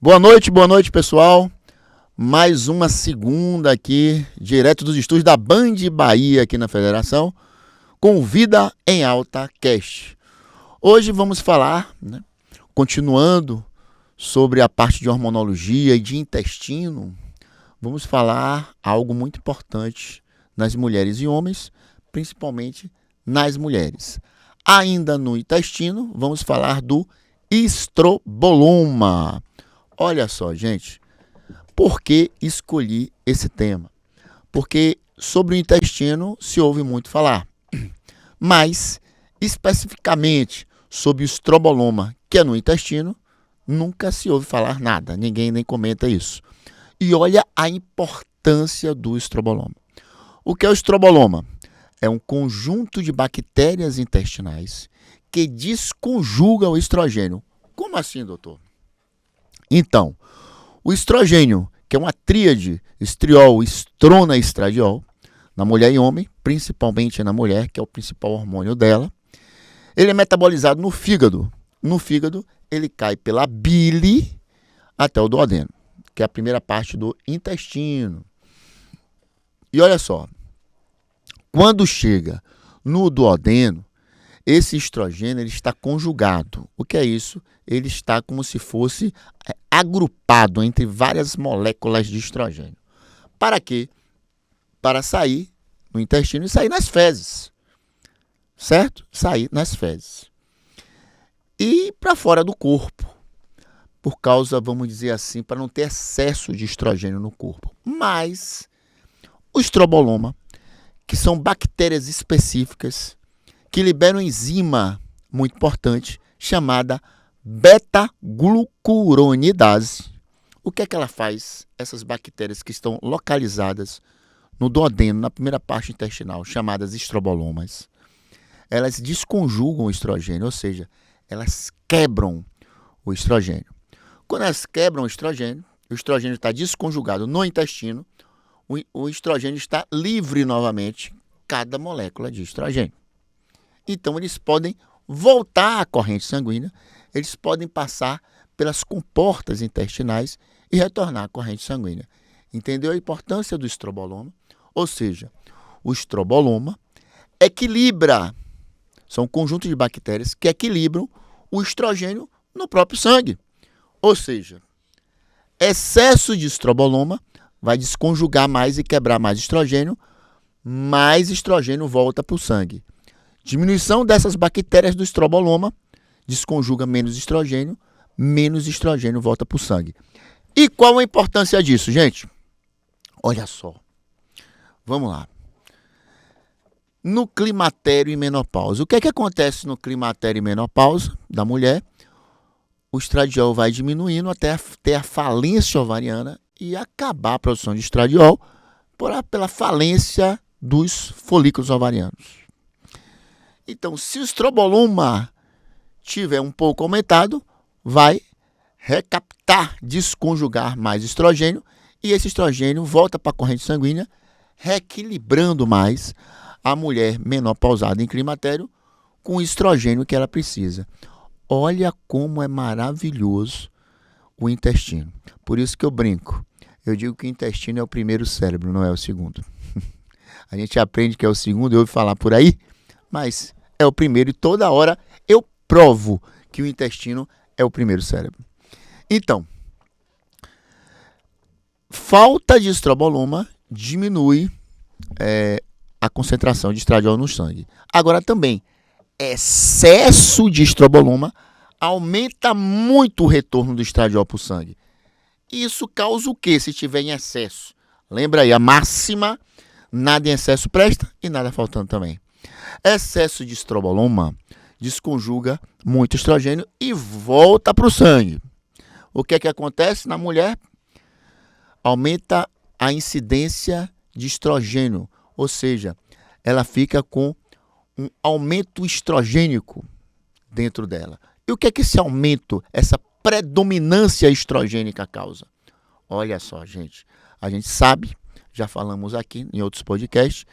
Boa noite, pessoal. Mais uma segunda aqui, direto dos estúdios da Band Bahia aqui na Federação, com Vida em Alta Cast. Hoje vamos falar, continuando sobre a parte de hormonologia e de intestino, vamos falar algo muito importante nas mulheres e homens, principalmente nas mulheres. Ainda no intestino, vamos falar do estroboloma. Olha só, gente, por que escolhi esse tema? Porque sobre o intestino se ouve muito falar, mas especificamente sobre o estroboloma, que é no intestino, nunca se ouve falar nada, ninguém nem comenta isso. E olha a importância do estroboloma. O que é o estroboloma? É um conjunto de bactérias intestinais que desconjuga o estrogênio. Como assim, doutor? Então, o estrogênio, que é uma tríade, estriol, estrona e estradiol, na mulher e homem, principalmente na mulher, que é o principal hormônio dela, ele é metabolizado no fígado. No fígado, ele cai pela bile até o duodeno, que é a primeira parte do intestino. E olha só, quando chega no duodeno, esse estrogênio ele está conjugado. O que é isso? Ele está como se fosse agrupado entre várias moléculas de estrogênio. Para quê? Para sair no intestino e sair nas fezes. Certo? Sair nas fezes. E para fora do corpo. Por causa, vamos dizer assim, para não ter excesso de estrogênio no corpo. Mas o estroboloma, que são bactérias específicas que liberam enzima muito importante chamada beta-glucuronidase. O que é que ela faz? Essas bactérias que estão localizadas no duodeno, na primeira parte intestinal, chamadas estrobolomas, elas desconjugam o estrogênio, ou seja, elas quebram o estrogênio. Quando elas quebram o estrogênio está desconjugado no intestino, o estrogênio está livre novamente, cada molécula de estrogênio. Então, eles podem voltar à corrente sanguínea, eles podem passar pelas comportas intestinais e retornar à corrente sanguínea. Entendeu a importância do estroboloma? Ou seja, o estroboloma equilibra, são um conjunto de bactérias que equilibram o estrogênio no próprio sangue. Ou seja, excesso de estroboloma vai desconjugar mais e quebrar mais estrogênio volta para o sangue. Diminuição dessas bactérias do estroboloma desconjuga menos estrogênio volta para o sangue. E qual a importância disso, gente? Olha só. Vamos lá. No climatério e menopausa. O que é que acontece no climatério e menopausa da mulher? O estradiol vai diminuindo até ter a falência ovariana e acabar a produção de estradiol pela falência dos folículos ovarianos. Então, se o estroboloma tiver um pouco aumentado, vai recaptar, desconjugar mais estrogênio e esse estrogênio volta para a corrente sanguínea, reequilibrando mais a mulher menopausada em climatério com o estrogênio que ela precisa. Olha como é maravilhoso o intestino. Por isso que eu brinco. Eu digo que o intestino é o primeiro cérebro, não é o segundo. A gente aprende que é o segundo, eu ouvi falar por aí, mas é o primeiro e toda hora eu provo que o intestino é o primeiro cérebro. Então, falta de estroboloma diminui a concentração de estradiol no sangue. Agora também, excesso de estroboloma aumenta muito o retorno do estradiol para o sangue. Isso causa o quê se tiver em excesso? Lembra aí, a máxima, nada em excesso presta e nada faltando também. Excesso de estroboloma desconjuga muito estrogênio e volta para o sangue. O que é que acontece na mulher? Aumenta a incidência de estrogênio, ou seja, ela fica com um aumento estrogênico dentro dela. E o que é que esse aumento, essa predominância estrogênica causa? Olha só, gente, a gente sabe, já falamos aqui em outros podcasts,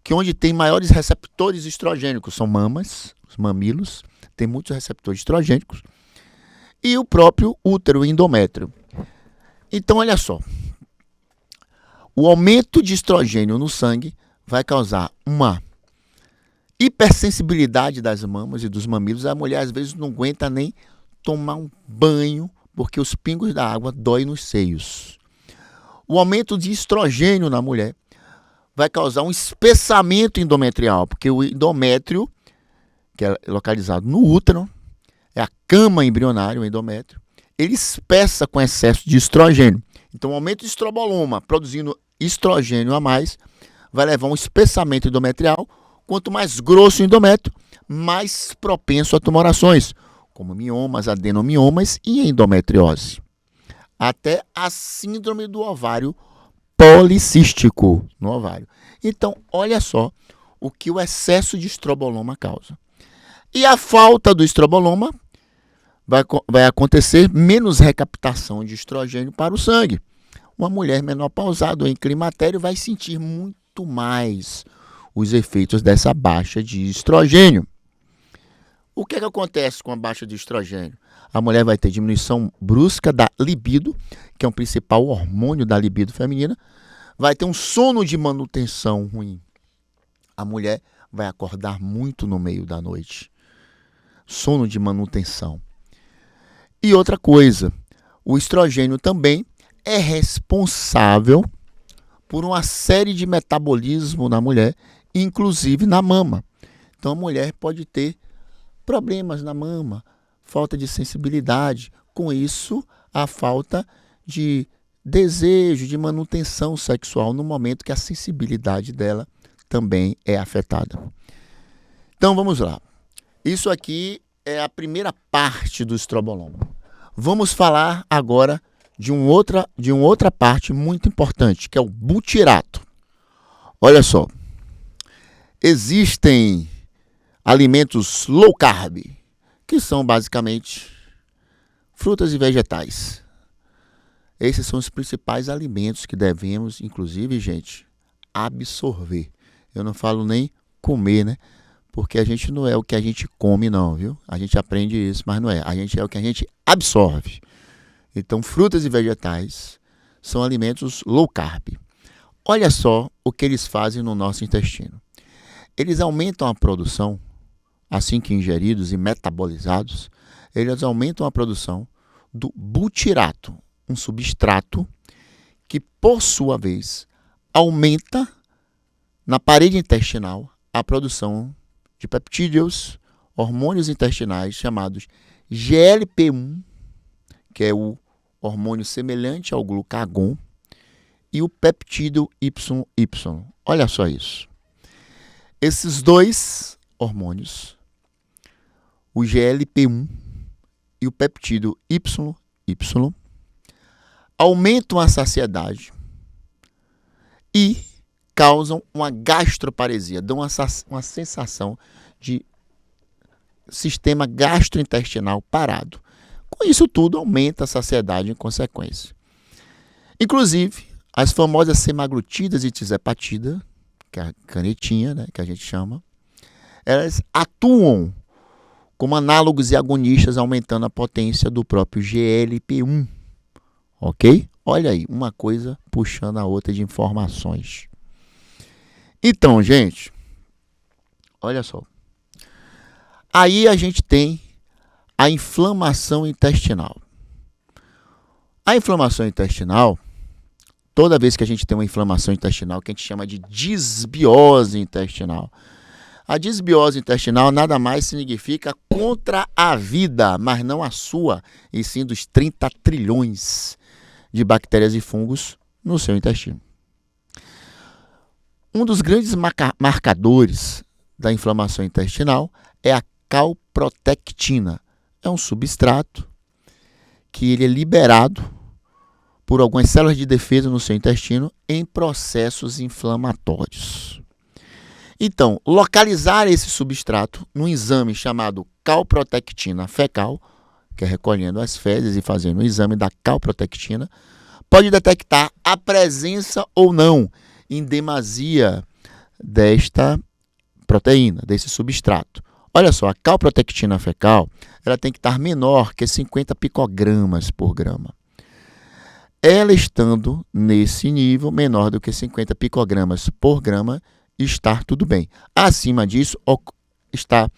que onde tem maiores receptores estrogênicos são mamas, os mamilos, tem muitos receptores estrogênicos. e o próprio útero, o endométrio. Então, olha só, o aumento de estrogênio no sangue vai causar uma hipersensibilidade das mamas e dos mamilos. A mulher às vezes não aguenta nem tomar um banho porque os pingos da água doem nos seios. O aumento de estrogênio na mulher vai causar um espessamento endometrial, porque o endométrio, que é localizado no útero, é a cama embrionária, o endométrio, ele espessa com excesso de estrogênio. Então, o aumento de estroboloma produzindo estrogênio a mais vai levar a um espessamento endometrial. Quanto mais grosso o endométrio, mais propenso a tumorações, como miomas, adenomiomas e endometriose. Até a síndrome do ovário policístico no ovário. Então, olha só o que o excesso de estroboloma causa. E a falta do estroboloma vai acontecer menos recaptação de estrogênio para o sangue. Uma mulher menopausada ou em climatério vai sentir muito mais os efeitos dessa baixa de estrogênio. O que acontece com a baixa de estrogênio? A mulher vai ter diminuição brusca da libido, que é o principal hormônio da libido feminina, vai ter um sono de manutenção ruim. A mulher vai acordar muito no meio da noite. Sono de manutenção. E outra coisa, o estrogênio também é responsável por uma série de metabolismo na mulher, inclusive na mama. Então a mulher pode ter problemas na mama, falta de sensibilidade, com isso a falta de desejo, de manutenção sexual no momento que a sensibilidade dela também é afetada. Então vamos lá. Isso aqui é a primeira parte do estroboloma. Vamos falar agora de uma outra parte muito importante, que é o butirato. Olha só, existem alimentos low carb, que são basicamente frutas e vegetais. Esses são os principais alimentos que devemos, inclusive, gente, absorver. Eu não falo nem comer, né? Porque a gente não é o que a gente come, não, viu? A gente aprende isso, mas não é. A gente é o que a gente absorve. Então, frutas e vegetais são alimentos low carb. Olha só o que eles fazem no nosso intestino. Eles aumentam a produção, assim que ingeridos e metabolizados, eles aumentam a produção do butirato, um substrato que, por sua vez, aumenta na parede intestinal a produção de peptídeos, hormônios intestinais chamados GLP-1, que é o hormônio semelhante ao glucagon, e o peptídeo YY. Olha só isso. Esses dois hormônios, o GLP-1 e o peptídeo YY, aumentam a saciedade e causam uma gastroparesia, dão uma sensação de sistema gastrointestinal parado. Com isso tudo, aumenta a saciedade em consequência. Inclusive, as famosas semaglutidas e tirzepatida, que é a canetinha, né, que a gente chama, elas atuam como análogos e agonistas, aumentando a potência do próprio GLP-1. Ok? Olha aí, uma coisa puxando a outra de informações. Então, gente, olha só. Aí a gente tem a inflamação intestinal. A inflamação intestinal, toda vez que a gente tem uma inflamação intestinal, que a gente chama de disbiose intestinal. A disbiose intestinal nada mais significa contra a vida, mas não a sua, e sim dos 30 trilhões de bactérias e fungos no seu intestino. Um dos grandes marcadores da inflamação intestinal é a calprotectina. É um substrato que ele é liberado por algumas células de defesa no seu intestino em processos inflamatórios. Então, localizar esse substrato num exame chamado calprotectina fecal, que é recolhendo as fezes e fazendo o exame da calprotectina, pode detectar a presença ou não em demasia desta proteína, desse substrato. Olha só, a calprotectina fecal, ela tem que estar menor que 50 picogramas por grama. Ela estando nesse nível, menor do que 50 picogramas por grama, está tudo bem. Acima disso, está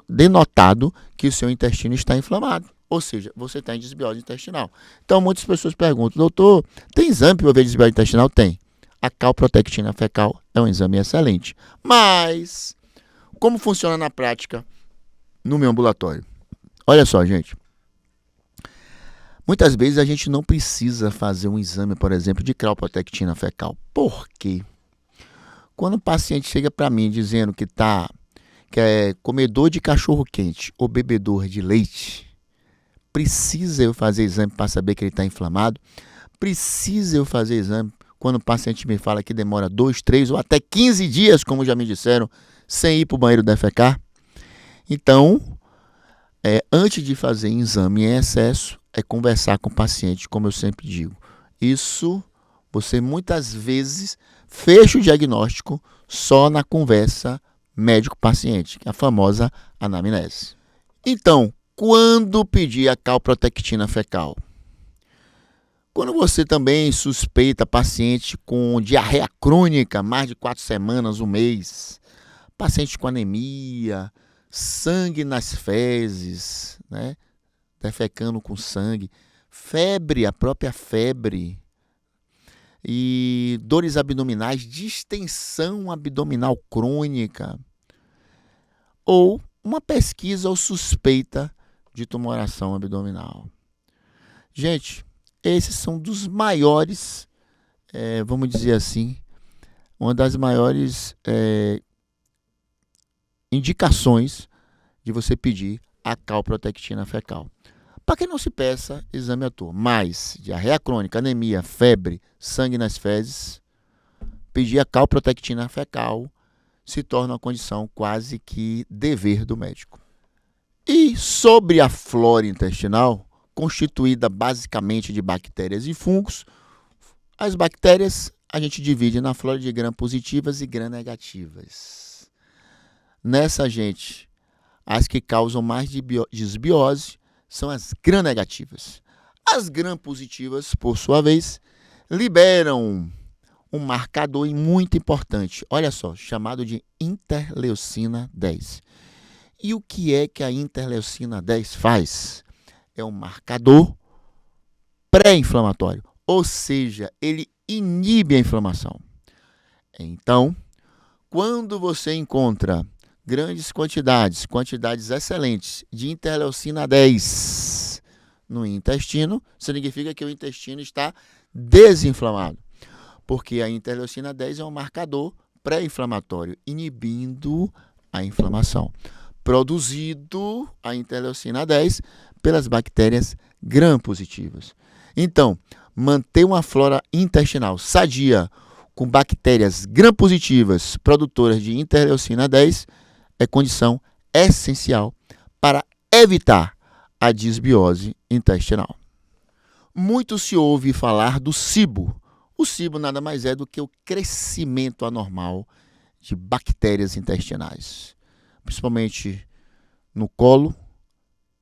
denotado que o seu intestino está inflamado. Ou seja, você está em desbiose intestinal. Então, muitas pessoas perguntam, doutor, tem exame para ver desbiose intestinal? Tem. A calprotectina fecal é um exame excelente. Mas, como funciona na prática no meu ambulatório? Olha só, gente. Muitas vezes a gente não precisa fazer um exame, por exemplo, de calprotectina fecal. Por quê? Quando o paciente chega para mim dizendo que é comedor de cachorro-quente ou bebedor de leite, precisa eu fazer exame para saber que ele está inflamado? Precisa eu fazer exame quando o paciente me fala que demora 2, 3 ou até 15 dias, como já me disseram, sem ir para o banheiro defecar? Então, antes de fazer exame em excesso, é conversar com o paciente, como eu sempre digo. Isso, você muitas vezes fecha o diagnóstico só na conversa médico-paciente, que é a famosa anamnese. Então, quando pedir a calprotectina fecal? Quando você também suspeita paciente com diarreia crônica, mais de 4 semanas, um mês, paciente com anemia, sangue nas fezes, né? Defecando com sangue, febre, a própria febre, e dores abdominais, distensão abdominal crônica, ou uma pesquisa ou suspeita de tumoração abdominal. Gente, esses são dos maiores, vamos dizer assim, uma das maiores indicações de você pedir a calprotectina fecal. Para que não se peça exame à toa, mas diarreia crônica, anemia, febre, sangue nas fezes, pedir a calprotectina fecal se torna uma condição quase que dever do médico. E sobre a flora intestinal, constituída basicamente de bactérias e fungos, as bactérias a gente divide na flora de gram-positivas e gram-negativas. Nessa, gente, as que causam mais desbiose são as gram-negativas. As gram-positivas, por sua vez, liberam um marcador muito importante, olha só, chamado de interleucina 10. E o que é que a interleucina 10 faz? É um marcador pré-inflamatório, ou seja, ele inibe a inflamação. Então, quando você encontra grandes quantidades excelentes de interleucina 10 no intestino, significa que o intestino está desinflamado, porque a interleucina 10 é um marcador pré-inflamatório, inibindo a inflamação. Produzido a interleucina 10 pelas bactérias gram-positivas. Então, manter uma flora intestinal sadia com bactérias gram-positivas produtoras de interleucina 10 é condição essencial para evitar a disbiose intestinal. Muito se ouve falar do SIBO. O SIBO nada mais é do que o crescimento anormal de bactérias intestinais, principalmente no colo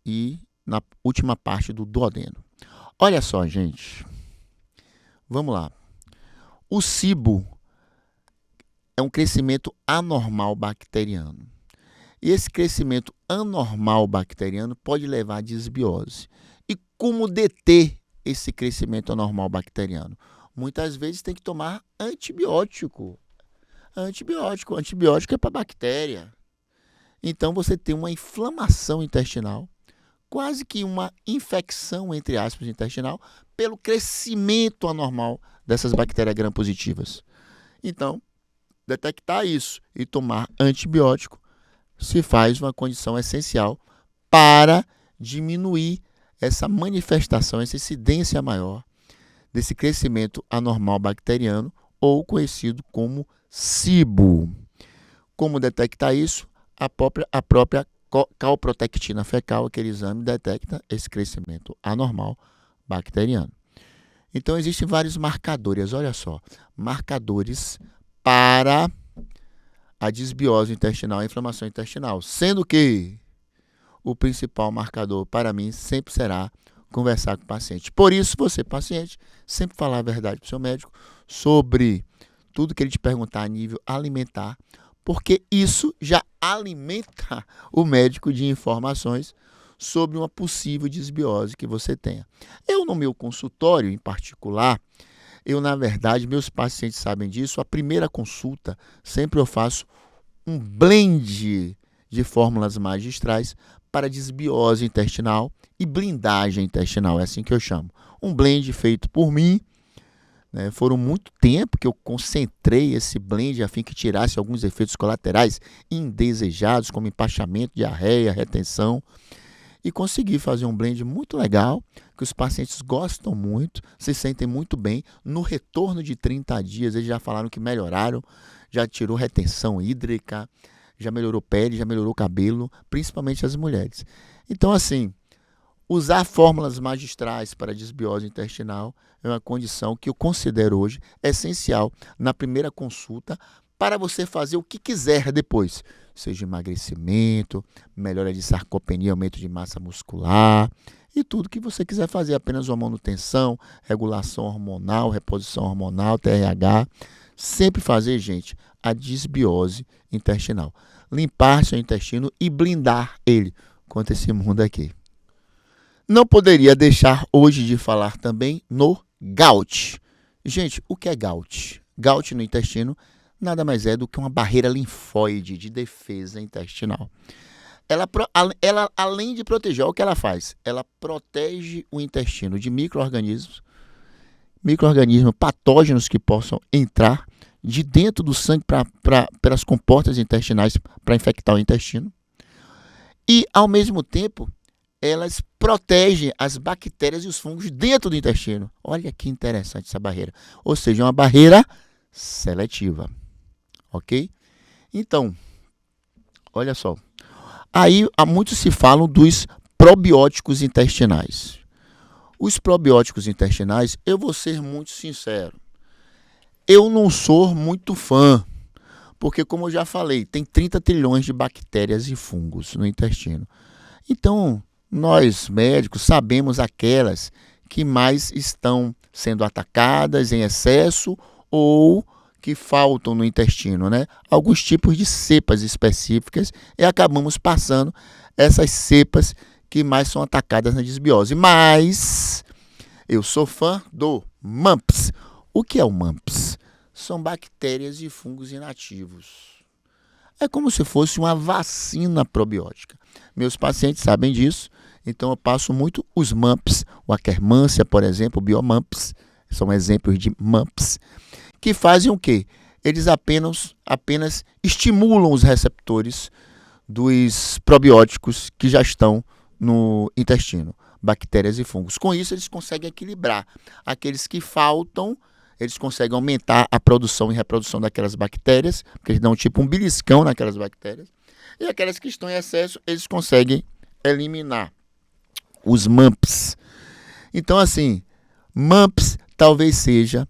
e na última parte do duodeno. Olha só, gente. Vamos lá. O SIBO é um crescimento anormal bacteriano. E esse crescimento anormal bacteriano pode levar à disbiose. E como deter esse crescimento anormal bacteriano? Muitas vezes tem que tomar antibiótico. Antibiótico é para bactéria. Então você tem uma inflamação intestinal, quase que uma infecção, entre aspas, intestinal, pelo crescimento anormal dessas bactérias gram-positivas. Então, detectar isso e tomar antibiótico se faz uma condição essencial para diminuir essa manifestação, essa incidência maior desse crescimento anormal bacteriano, ou conhecido como SIBO. Como detectar isso? A própria calprotectina fecal, aquele exame, detecta esse crescimento anormal bacteriano. Então, existem vários marcadores, olha só, marcadores para a desbiose intestinal, a inflamação intestinal, sendo que o principal marcador para mim sempre será conversar com o paciente. Por isso, você, paciente, sempre falar a verdade para o seu médico sobre tudo que ele te perguntar a nível alimentar, porque isso já alimenta o médico de informações sobre uma possível desbiose que você tenha. Eu, no meu consultório em particular, na verdade, meus pacientes sabem disso, a primeira consulta, sempre eu faço um blend de fórmulas magistrais para desbiose intestinal e blindagem intestinal, é assim que eu chamo. Um blend feito por mim, né? Foram muito tempo que eu concentrei esse blend a fim que tirasse alguns efeitos colaterais indesejados, como empachamento, diarreia, retenção, e consegui fazer um blend muito legal, que os pacientes gostam muito, se sentem muito bem. No retorno de 30 dias, eles já falaram que melhoraram, já tirou retenção hídrica, já melhorou pele, já melhorou cabelo, principalmente as mulheres. Então, assim, usar fórmulas magistrais para desbiose intestinal é uma condição que eu considero hoje essencial na primeira consulta para você fazer o que quiser depois, seja emagrecimento, melhora de sarcopenia, aumento de massa muscular e tudo que você quiser fazer, apenas uma manutenção, regulação hormonal, reposição hormonal, TRH, sempre fazer, gente, a desbiose intestinal. Limpar seu intestino e blindar ele contra esse mundo aqui. Não poderia deixar hoje de falar também no gout. Gente, o que é gout? Gout no intestino nada mais é do que uma barreira linfóide de defesa intestinal. Ela, além de proteger, olha o que ela faz. Ela protege o intestino de micro-organismos patógenos que possam entrar de dentro do sangue pelas comportas intestinais para infectar o intestino. E, ao mesmo tempo, elas protegem as bactérias e os fungos dentro do intestino. Olha que interessante essa barreira. Ou seja, uma barreira seletiva. Ok? Então, olha só. Aí, há muito se falam dos probióticos intestinais. Os probióticos intestinais, eu vou ser muito sincero. Eu não sou muito fã, porque, como eu já falei, tem 30 trilhões de bactérias e fungos no intestino. Então, nós médicos sabemos aquelas que mais estão sendo atacadas em excesso ou que faltam no intestino, né? Alguns tipos de cepas específicas e acabamos passando essas cepas que mais são atacadas na desbiose. Mas eu sou fã do MUMPS. O que é o MUMPS? São bactérias e fungos inativos. É como se fosse uma vacina probiótica. Meus pacientes sabem disso, então eu passo muito os MUMPS, o Akkermansia, por exemplo, o Biomumps, são exemplos de MUMPS, que fazem o quê? Eles apenas estimulam os receptores dos probióticos que já estão no intestino, bactérias e fungos. Com isso, eles conseguem equilibrar. Aqueles que faltam, eles conseguem aumentar a produção e reprodução daquelas bactérias, porque eles dão tipo um beliscão naquelas bactérias. E aquelas que estão em excesso, eles conseguem eliminar os MUMPS. Então, assim, MUMPS talvez seja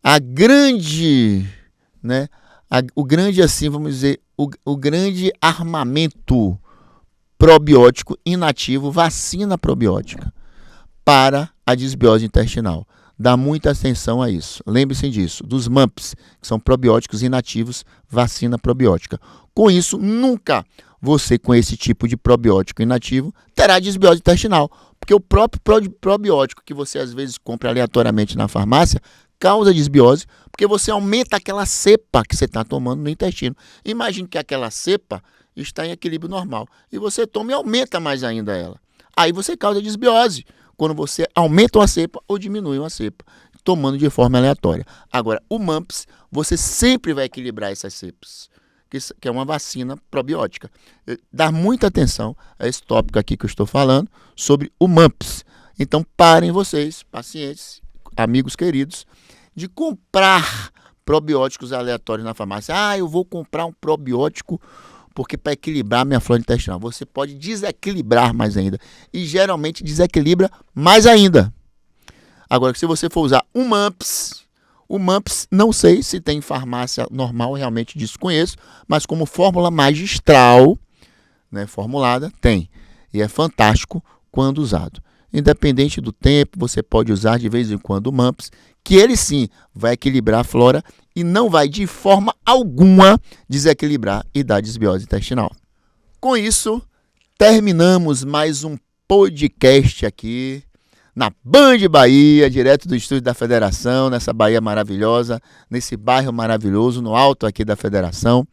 a grande, né, o grande, assim, vamos dizer, o grande armamento probiótico inativo, vacina probiótica para a desbiose intestinal. Dá muita atenção a isso. Lembre-se disso, dos MUMPS, que são probióticos inativos, vacina probiótica. Com isso, nunca você, com esse tipo de probiótico inativo, terá desbiose intestinal, porque o próprio probiótico que você às vezes compra aleatoriamente na farmácia causa desbiose, porque você aumenta aquela cepa que você está tomando no intestino. Imagine que aquela cepa está em equilíbrio normal, e você toma e aumenta mais ainda ela. Aí você causa desbiose, quando você aumenta uma cepa ou diminui uma cepa, tomando de forma aleatória. Agora, o MUMPS, você sempre vai equilibrar essas cepas, que é uma vacina probiótica. Dá muita atenção a esse tópico aqui que eu estou falando, sobre o MUMPS. Então, parem vocês, pacientes, amigos queridos, de comprar probióticos aleatórios na farmácia. Eu vou comprar um probiótico porque para equilibrar minha flora intestinal. Você pode desequilibrar mais ainda. E geralmente desequilibra mais ainda. Agora, se você for usar um MUMPS, O MAMPS, não sei se tem em farmácia normal, realmente desconheço, mas como fórmula magistral, né, formulada, tem. E é fantástico quando usado. Independente do tempo, você pode usar de vez em quando o MAMPS, que ele sim vai equilibrar a flora e não vai de forma alguma desequilibrar e dar desbiose intestinal. Com isso, terminamos mais um podcast aqui na Band Bahia, direto do estúdio da Federação, nessa Bahia maravilhosa, nesse bairro maravilhoso, no alto aqui da Federação.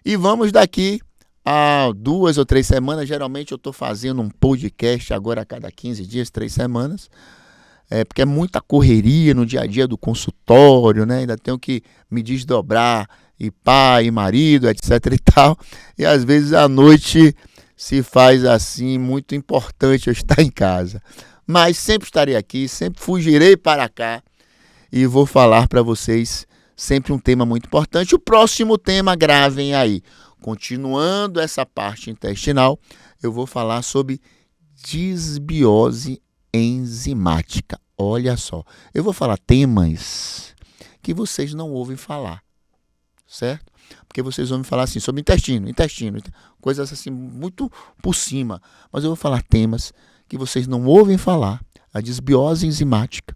E vamos daqui a 2 ou 3 semanas, geralmente eu estou fazendo um podcast agora a cada 15 dias, 3 semanas, porque é muita correria no dia a dia do consultório, né? Ainda tenho que me desdobrar, e pai, e marido, etc e tal, e às vezes à noite se faz assim, muito importante eu estar em casa. Mas sempre estarei aqui, sempre fugirei para cá e vou falar para vocês sempre um tema muito importante. O próximo tema, gravem aí. Continuando essa parte intestinal, eu vou falar sobre disbiose enzimática. Olha só, eu vou falar temas que vocês não ouvem falar, certo? Porque vocês ouvem falar assim sobre intestino, coisas assim muito por cima. Mas eu vou falar temas que vocês não ouvem falar, a disbiose enzimática.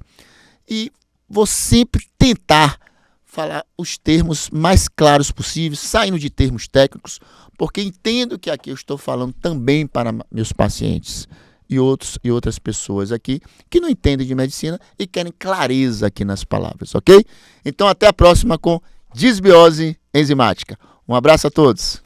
E vou sempre tentar falar os termos mais claros possíveis, saindo de termos técnicos, porque entendo que aqui eu estou falando também para meus pacientes e outras pessoas aqui que não entendem de medicina e querem clareza aqui nas palavras, ok? Então até a próxima com disbiose enzimática. Um abraço a todos.